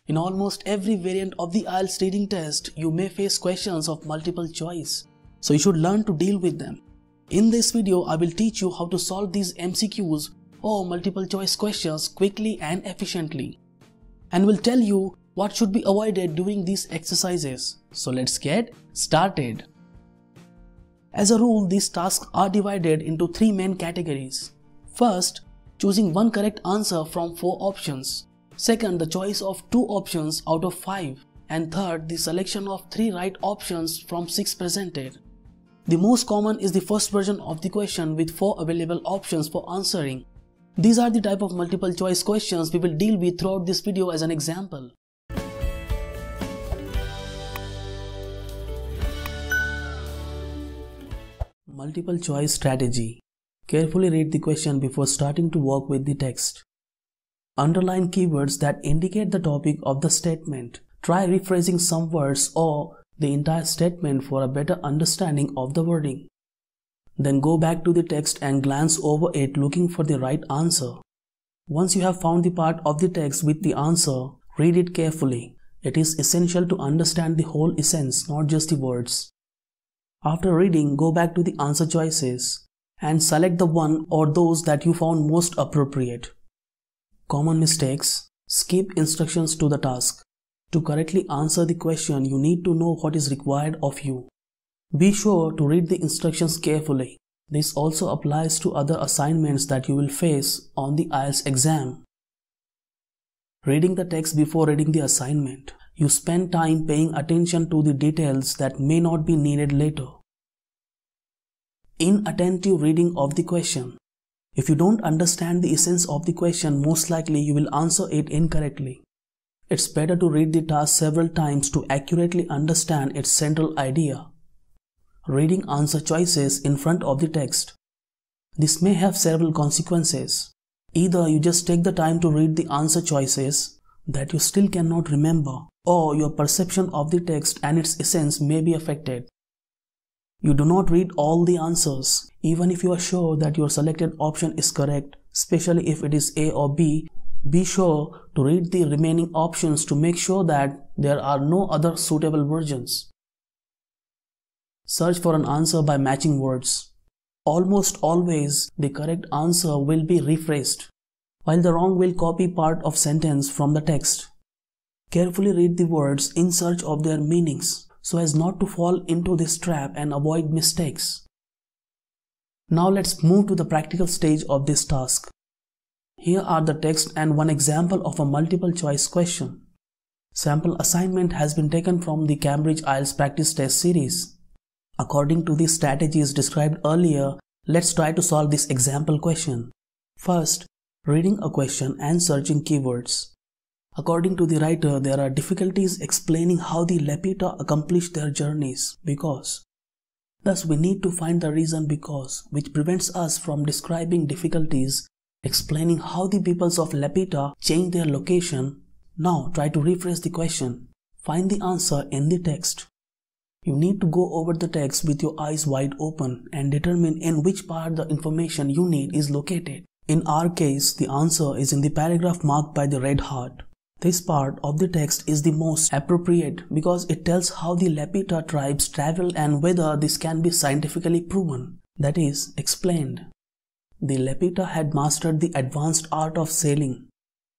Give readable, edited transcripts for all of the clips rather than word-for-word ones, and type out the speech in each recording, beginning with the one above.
In almost every variant of the IELTS reading test, you may face questions of multiple choice, so you should learn to deal with them. In this video, I will teach you how to solve these MCQs or multiple choice questions quickly and efficiently, and will tell you what should be avoided during these exercises. So let's get started. As a rule, these tasks are divided into three main categories. First, choosing one correct answer from 4 options. Second, the choice of 2 options out of 5. And third, the selection of 3 right options from 6 presented. The most common is the first version of the question with 4 available options for answering. These are the type of multiple choice questions we will deal with throughout this video as an example. Multiple choice strategy. Carefully read the question before starting to work with the text. Underline keywords that indicate the topic of the statement. Try rephrasing some words or the entire statement for a better understanding of the wording. Then go back to the text and glance over it looking for the right answer. Once you have found the part of the text with the answer, read it carefully. It is essential to understand the whole essence, not just the words. After reading, go back to the answer choices and select the one or those that you found most appropriate. Common mistakes. Skip instructions to the task. To correctly answer the question, you need to know what is required of you. Be sure to read the instructions carefully. This also applies to other assignments that you will face on the IELTS exam. Reading the text before reading the assignment. You spend time paying attention to the details that may not be needed later. Inattentive reading of the question. If you don't understand the essence of the question, most likely you will answer it incorrectly. It's better to read the task several times to accurately understand its central idea. Reading answer choices in front of the text. This may have several consequences. Either you just take the time to read the answer choices that you still cannot remember, or your perception of the text and its essence may be affected. You do not read all the answers, even if you are sure that your selected option is correct, especially if it is A or B. Be sure to read the remaining options to make sure that there are no other suitable versions. Search for an answer by matching words. Almost always, the correct answer will be rephrased, while the wrong will copy part of sentence from the text. Carefully read the words in search of their meanings, so as not to fall into this trap and avoid mistakes. Now let's move to the practical stage of this task. Here are the text and one example of a multiple choice question. Sample assignment has been taken from the Cambridge IELTS practice test series. According to the strategies described earlier, let's try to solve this example question. First, reading a question and searching keywords. According to the writer, there are difficulties explaining how the Lepita accomplished their journeys because. Thus, we need to find the reason because, which prevents us from describing difficulties, explaining how the peoples of Lepita changed their location. Now, try to rephrase the question. Find the answer in the text. You need to go over the text with your eyes wide open and determine in which part the information you need is located. In our case, the answer is in the paragraph marked by the red heart. This part of the text is the most appropriate because it tells how the Lepita tribes traveled and whether this can be scientifically proven, that is, explained. The Lepita had mastered the advanced art of sailing,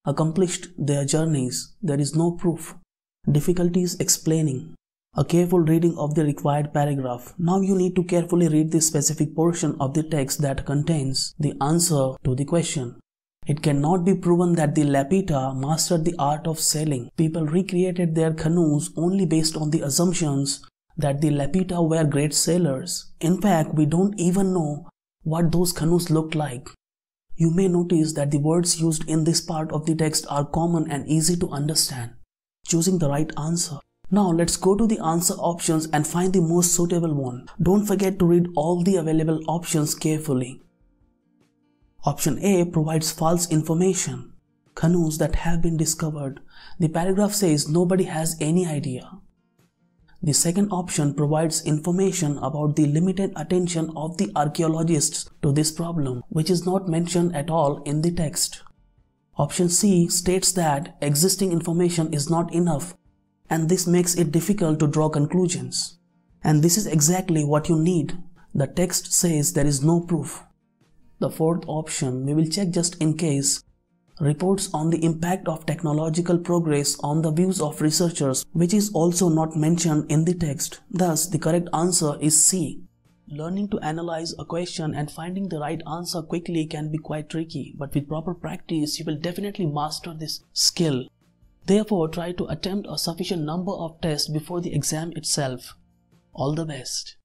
accomplished their journeys. There is no proof. Difficulties explaining. A careful reading of the required paragraph. Now you need to carefully read the specific portion of the text that contains the answer to the question. It cannot be proven that the Lepita mastered the art of sailing. People recreated their canoes only based on the assumptions that the Lepita were great sailors. In fact, we don't even know what those canoes looked like. You may notice that the words used in this part of the text are common and easy to understand. Choosing the right answer. Now let's go to the answer options and find the most suitable one. Don't forget to read all the available options carefully. Option A provides false information. Canoes that have been discovered. The paragraph says nobody has any idea. The second option provides information about the limited attention of the archaeologists to this problem, which is not mentioned at all in the text. Option C states that existing information is not enough, and this makes it difficult to draw conclusions. And this is exactly what you need. The text says there is no proof. The fourth option we will check just in case reports on the impact of technological progress on the views of researchers, which is also not mentioned in the text. Thus, the correct answer is C. Learning to analyze a question and finding the right answer quickly can be quite tricky, but with proper practice, you will definitely master this skill. Therefore, try to attempt a sufficient number of tests before the exam itself. All the best.